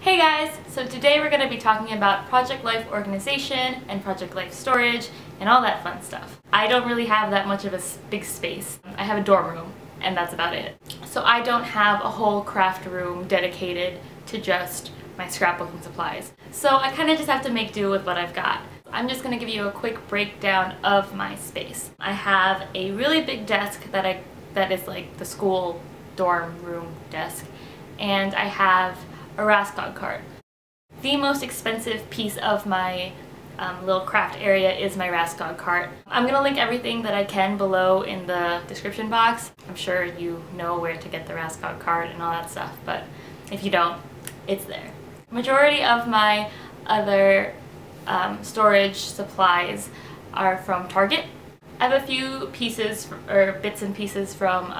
Hey guys! So today we're going to be talking about project life organization and project life storage and all that fun stuff. I don't really have that much of a big space. I have a dorm room and that's about it. So I don't have a whole craft room dedicated to just my scrapbooking supplies. So I kind of just have to make do with what I've got. I'm just going to give you a quick breakdown of my space. I have a really big desk that is like the school dorm room desk, and I have a Raskog cart. The most expensive piece of my little craft area is my Raskog cart. I'm gonna link everything that I can below in the description box. I'm sure you know where to get the Raskog cart and all that stuff, but if you don't, it's there. Majority of my other storage supplies are from Target. I have a few pieces or bits and pieces from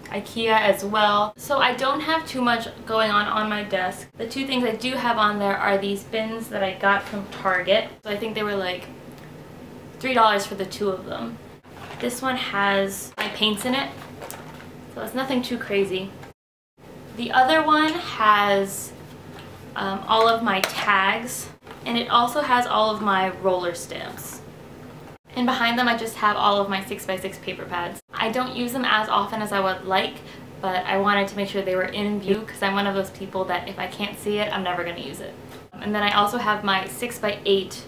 IKEA as well. So I don't have too much going on my desk. The two things I do have on there are these bins that I got from Target. So I think they were like $3 for the two of them. This one has my paints in it, so it's nothing too crazy. The other one has all of my tags, and it also has all of my roller stamps. And behind them I just have all of my 6x6 paper pads. I don't use them as often as I would like, but I wanted to make sure they were in view because I'm one of those people that if I can't see it, I'm never going to use it. And then I also have my 6x8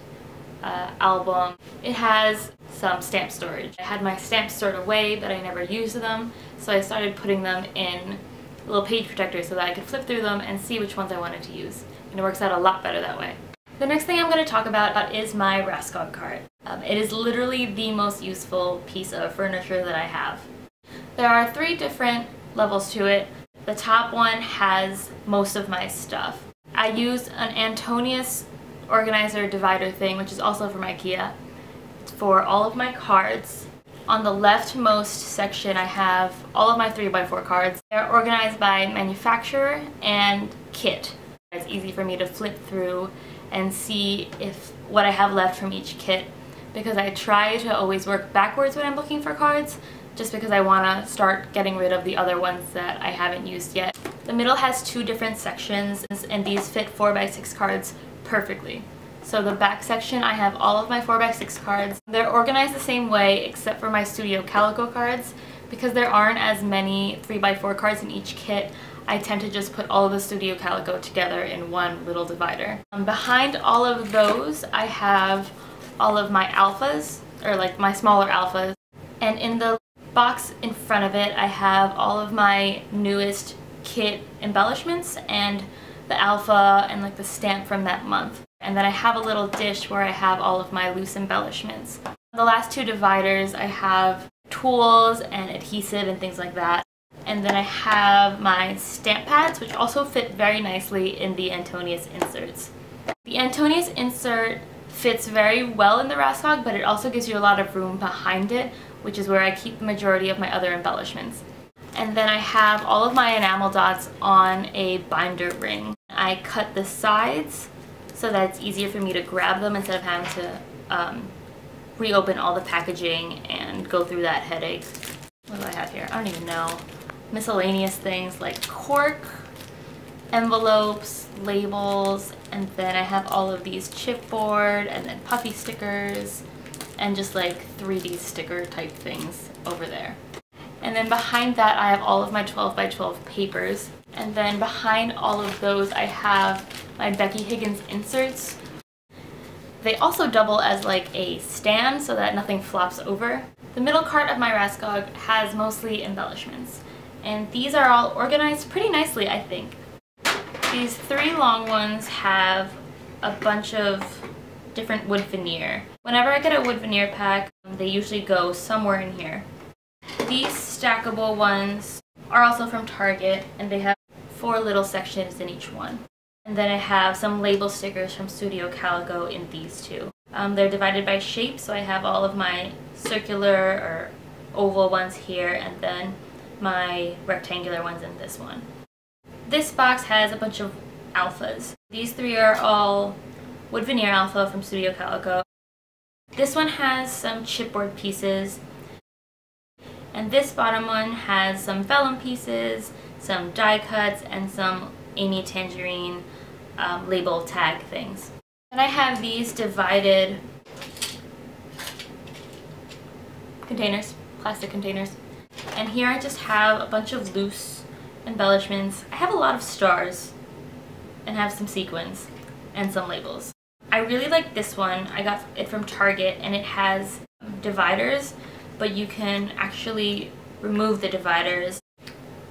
album. It has some stamp storage. I had my stamps stored away, but I never used them, so I started putting them in little page protectors so that I could flip through them and see which ones I wanted to use. And it works out a lot better that way. The next thing I'm going to talk about is my Raskog cart. It is literally the most useful piece of furniture that I have. There are 3 different levels to it. The top one has most of my stuff. I use an Antonius organizer divider thing, which is also from IKEA, for all of my cards. On the leftmost section I have all of my 3x4 cards. They're organized by manufacturer and kit. It's easy for me to flip through and see what I have left from each kit, because I try to always work backwards when I'm looking for cards, just because I want to start getting rid of the other ones that I haven't used yet. The middle has 2 different sections, and these fit 4x6 cards perfectly. So the back section, I have all of my 4x6 cards. They're organized the same way except for my Studio Calico cards. Because there aren't as many 3x4 cards in each kit, I tend to just put all of the Studio Calico together in one little divider. Behind all of those, I have all of my alphas, or like my smaller alphas. And in the box in front of it, I have all of my newest kit embellishments and the alpha and like the stamp from that month. And then I have a little dish where I have all of my loose embellishments. The last 2 dividers, I have tools and adhesive and things like that. And then I have my stamp pads, which also fit very nicely in the Antonius inserts. The Antonius insert fits very well in the Raskog, but it also gives you a lot of room behind it, which is where I keep the majority of my other embellishments. And then I have all of my enamel dots on a binder ring. I cut the sides so that it's easier for me to grab them instead of having to reopen all the packaging and go through that headache. What do I have here? I don't even know. Miscellaneous things like cork, envelopes, labels, and then I have all of these chipboard and then puffy stickers and just like 3D sticker type things over there. And then behind that I have all of my 12x12 papers, and then behind all of those I have my Becky Higgins inserts. They also double as like a stand so that nothing flops over. The middle cart of my Raskog has mostly embellishments, and these are all organized pretty nicely, I think. These 3 long ones have a bunch of different wood veneer. Whenever I get a wood veneer pack, they usually go somewhere in here. These stackable ones are also from Target, and they have 4 little sections in each one. And then I have some label stickers from Studio Calico in these 2. They're divided by shape, so I have all of my circular or oval ones here, and then my rectangular ones in this one. This box has a bunch of alphas. These 3 are all wood veneer alpha from Studio Calico. This one has some chipboard pieces, and this bottom one has some vellum pieces, some die cuts, and some Amy Tangerine label tag things. And I have these divided containers, plastic containers. And here I just have a bunch of loose embellishments. I have a lot of stars and have some sequins and some labels. I really like this one. I got it from Target and it has dividers, but you can actually remove the dividers.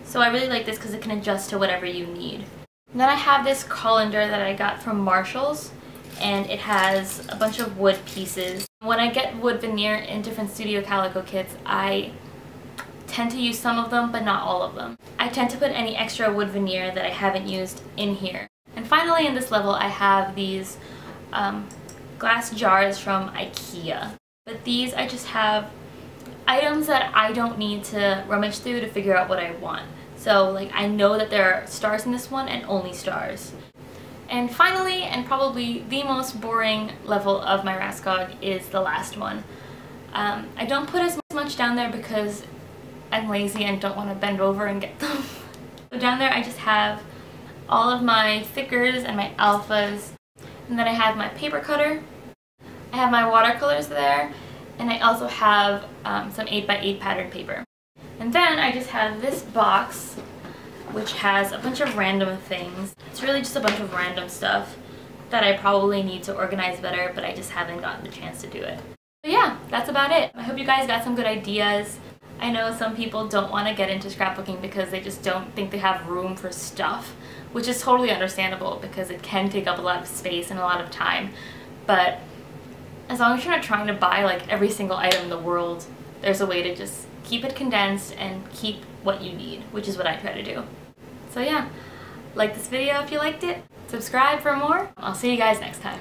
So I really like this because it can adjust to whatever you need. And then I have this colander that I got from Marshall's, and it has a bunch of wood pieces. When I get wood veneer in different Studio Calico kits, I tend to use some of them, but not all of them. I tend to put any extra wood veneer that I haven't used in here. And finally, in this level, I have these glass jars from IKEA. But these, I just have items that I don't need to rummage through to figure out what I want. So like, I know that there are stars in this one and only stars. And finally, and probably the most boring level of my Raskog, is the last one. I don't put as much down there because I'm lazy and don't want to bend over and get them. So down there I just have all of my thickers and my alphas, and then I have my paper cutter, I have my watercolors there, and I also have some 8x8 pattern paper. And then I just have this box which has a bunch of random things. It's really just a bunch of random stuff that I probably need to organize better, but I just haven't gotten the chance to do it. So yeah, that's about it. I hope you guys got some good ideas. I know some people don't want to get into scrapbooking because they just don't think they have room for stuff, which is totally understandable because it can take up a lot of space and a lot of time. But as long as you're not trying to buy like every single item in the world, there's a way to just keep it condensed and keep what you need, which is what I try to do. So yeah, like this video if you liked it, subscribe for more. I'll see you guys next time.